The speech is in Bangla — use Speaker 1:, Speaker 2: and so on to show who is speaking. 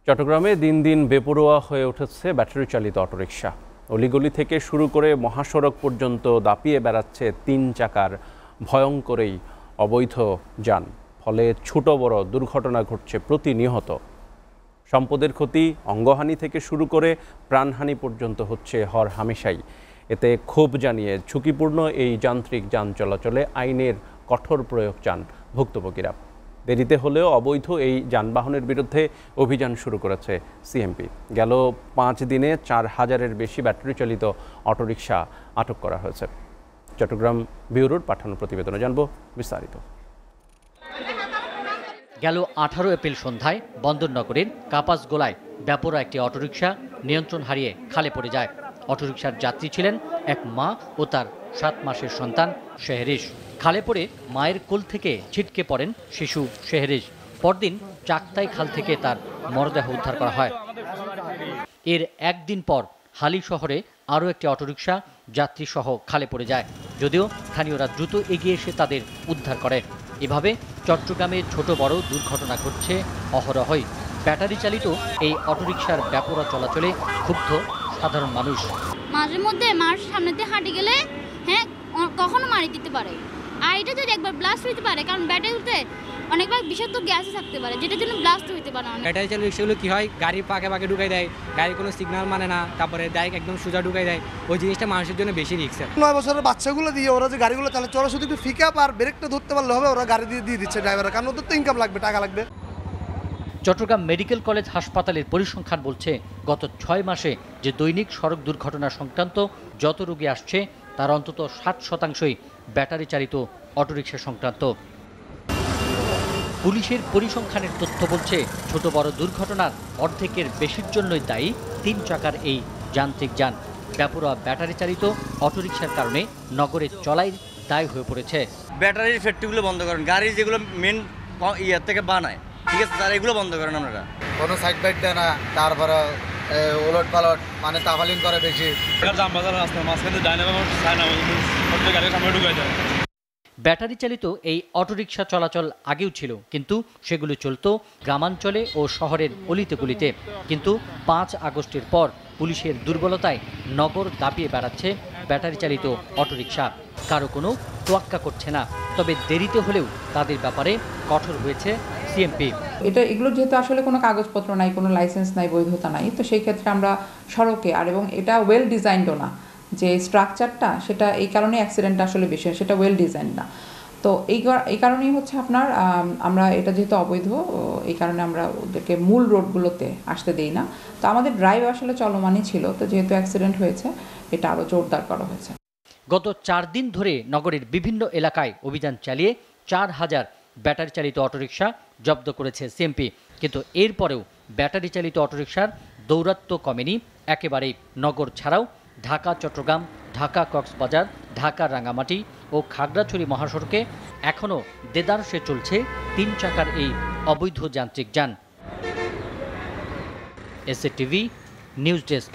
Speaker 1: চট্টগ্রামে দিন দিন বেপরোয়া হয়ে উঠেছে ব্যাটারি চালিত অটোরিকশা। অলিগলি থেকে শুরু করে মহাসড়ক পর্যন্ত দাপিয়ে বেড়াচ্ছে 3 চাকার ভয়ঙ্করই অবৈধ যান। ফলে ছোট বড় দুর্ঘটনা ঘটছে প্রতিনিয়ত। সম্পদের ক্ষতি, অঙ্গহানি থেকে শুরু করে প্রাণহানি পর্যন্ত হচ্ছে হরহামেশাই। এতে ক্ষোভ জানিয়ে ঝুঁকিপূর্ণ এই যান্ত্রিক যান চলাচলে আইনের কঠোর প্রয়োগ চান ভুক্তভোগীরা। দেরিতে হলেও অবৈধ এই যানবাহনের বিরুদ্ধে অভিযান শুরু করেছে সিএমপি। গেল 5 দিনে 4000-এর বেশি ব্যাটারি চালিত অটোরিকশা আটক করা হয়েছে। চট্টগ্রাম ব্যুরোর পাঠানো প্রতিবেদনে জানব বিস্তারিত।
Speaker 2: গেল 18 এপ্রিল সন্ধ্যায় বন্দরনগরের কাপাসগোলায় বেপরোয়া একটি অটোরিকশা নিয়ন্ত্রণ হারিয়ে খালে পড়ে যায়। অটোরিকশার যাত্রী ছিলেন এক মা ও তার 7 মাসের সন্তান শেহরিশ। খালে পড়ে মায়ের কোল থেকে ছিটকে পড়েন শিশু শেহরিশ। পরদিন চাকতাই খাল থেকে তার মরদেহ উদ্ধার করা হয়। এর একদিন পর হালি শহরে আরও একটি অটোরিকশা যাত্রীসহ খালে পড়ে যায়, যদিও স্থানীয়রা দ্রুত এগিয়ে এসে তাদের উদ্ধার করে। এভাবে চট্টগ্রামে ছোট বড় দুর্ঘটনা ঘটছে অহরহই। ব্যাটারি চালিত এই অটোরিকশার বেপরোয়া চলাচলে ক্ষুব্ধ সাধারণ মানুষ।
Speaker 3: মাঝে মধ্যে মানুষ সামনে দিয়ে হাঁটে গেলে কখনো মারি দিতে পারে, আর এটা যদি একবার ব্লাস্ট হইতে পারে, কারণ ব্যাটারিতে অনেকবার বিষাক্ত গ্যাসও থাকতে পারে, যেটার জন্য ব্লাস্ট হইতে পারে।
Speaker 4: ব্যাটারি চালিত রিক্সাগুলো কি হয়, গাড়ি পাকে পাকে ঢুকাই দেয়, গাড়ি কোনো সিগন্যাল মানে না, তারপরে ডাইরেক্ট একদম সোজা ঢুকাই দেয়। ওই জিনিসটা মানুষের জন্য বেশি রিস্ক।
Speaker 5: 9 বছরের বাচ্চাগুলো দিয়ে ওরা যে গাড়িগুলো চালাচ্ছে, ওরা শুধু একটু ফিক আপ আর ব্রেকটা ধরতে পারলে হবে, ওরা গাড়ি দিয়ে দিচ্ছে ড্রাইভাররা, কারণ ওদের তো ইনকাম লাগবে, টাকা লাগবে।
Speaker 2: চট্টগ্রাম মেডিকেল কলেজ হাসপাতালের পরিসংখ্যান বলছে, গত 6 মাসে যে দৈনিক সড়ক দুর্ঘটনা সংক্রান্ত যত রোগী আসছে তার অন্তত 60% ব্যাটারি চালিত অটোরিকশা সংক্রান্ত। পুলিশের পরিসংখ্যানের তথ্য বলছে, ছোট বড় দুর্ঘটনার অর্ধেকের বেশির জন্যই দায়ী 3 চাকার এই যান্ত্রিক যান। বেপরোয়া ব্যাটারি চালিত অটোরিকশার কারণে নগরে চলাই দায় হয়ে পড়েছে।
Speaker 6: ব্যাটারির ফ্যাক্টরিগুলো বন্ধ করেন, গাড়ির যেগুলো মেন ইয়ার থেকে বানায়, ঠিক আছে, তারা এগুলো বন্ধ করেন। আপনারা
Speaker 7: কোনো সাইড বাইট দেয় না, তারপরে উলট পালট মানে তাফালিং করে বেশি।
Speaker 2: ব্যাটারি চালিত এই অটোরিকশা চলাচল আগেও ছিল, কিন্তু সেগুলো চলত গ্রামাঞ্চলে ও শহরের অলিতে গলিতে। কিন্তু 5 আগস্টের পর পুলিশের দুর্বলতায় নগর দাপিয়ে বেড়াচ্ছে ব্যাটারি চালিত অটোরিকশা। কারো কোনো তোয়াক্কা করছে না, তবে দেরিতে হলেও তাদের ব্যাপারে কঠোর হয়েছে সিএমপি।
Speaker 8: এগুলো যেহেতু আসলে কোনো কাগজপত্র নাই, কোনো লাইসেন্স নাই, বৈধতা নাই, তো সেই ক্ষেত্রে আমরা সড়কে এবং এটা ওয়েল ডিজাইনডও না, যে স্ট্রাকচারটা সেটা এই কারণে অ্যাক্সিডেন্টটা আসলে বেশি হয়, সেটা ওয়েল ডিজাইন না। তো এই কারণেই হচ্ছে আপনার আমরা এটা যেহেতু অবৈধ, এই কারণে আমরা ওদেরকে মূল রোডগুলোতে আসতে দিই না। তো আমাদের ড্রাইভ আসলে চলমানই ছিল, তো যেহেতু অ্যাক্সিডেন্ট হয়েছে এটা আরও জোরদার করা হয়েছে।
Speaker 2: গত 4 দিন ধরে নগরের বিভিন্ন এলাকায় অভিযান চালিয়ে 4000 ব্যাটারি চালিত অটোরিকশা জব্দ করেছে সিএমপি। কিন্তু এরপরেও ব্যাটারি চালিত অটোরিকশার দৌরাত্ম্য কমেনি একেবারেই। নগর ছাড়াও ঢাকা চট্টগ্রাম, ঢাকা কক্সবাজার, ঢাকা রাঙ্গামাটি ও খাগড়াছড়ি মহাসড়কে এখনও দেদারসে চলছে 3 চাকার এই অবৈধ যান্ত্রিক যান। SATV news desk.